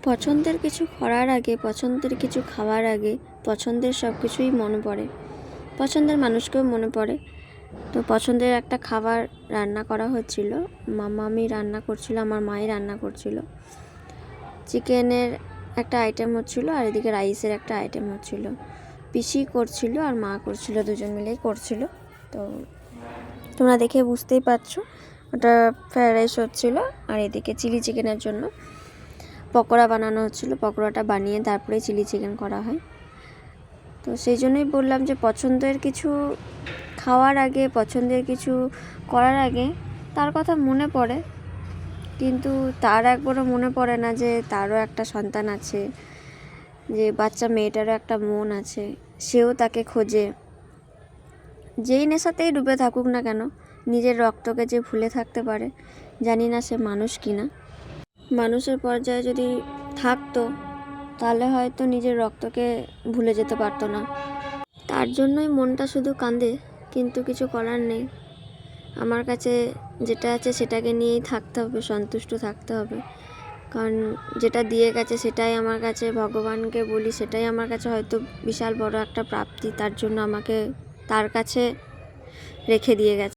পছন্দের কিছু করার আগে, পছন্দের কিছু খাওয়ার আগে পছন্দের সব কিছুই মনে পড়ে, পছন্দের মানুষকেও মনে পড়ে। তো পছন্দের একটা খাবার রান্না করা হচ্ছিল, মামি রান্না করছিল, আমার মাই রান্না করছিল। চিকেনের একটা আইটেম হচ্ছিল আর এদিকে রাইসের একটা আইটেম হচ্ছিল। পিসি করছিল আর মা করছিল, দুজন মিলেই করছিল। তো তোমরা দেখে বুঝতেই পারছো, ওটা ফ্রায়েড রাইস হচ্ছিল আর এদিকে চিলি চিকেনের জন্য পকোড়া বানানো হচ্ছিল। পকোড়াটা বানিয়ে তারপরে চিলি চিকেন করা হয়। তো সেই জন্যই বললাম যে পছন্দের কিছু খাওয়ার আগে, পছন্দের কিছু করার আগে তার কথা মনে পড়ে, কিন্তু তার একবারও মনে পড়ে না যে তারও একটা সন্তান আছে, যে বাচ্চা মেয়েটারও একটা মন আছে, সেও তাকে খোঁজে। যেই নেশাতেই ডুবে থাকুক না কেন, নিজের রক্তকে যে ভুলে থাকতে পারে, জানি না সে মানুষ কিনা। মানুষের পর্যায়ে যদি থাকতো তাহলে হয়তো নিজের রক্তকে ভুলে যেতে পারতো না। তার জন্যই মনটা শুধু কাঁদে, কিন্তু কিছু করার নেই। আমার কাছে যেটা আছে সেটাকে নিয়েই থাকতে হবে, সন্তুষ্ট থাকতে হবে। কারণ যেটা দিয়ে গেছে সেটাই আমার কাছে, ভগবানকে বলি, সেটাই আমার কাছে হয়তো বিশাল বড় একটা প্রাপ্তি। তার জন্য আমাকে তার কাছে রেখে দিয়ে গেছে।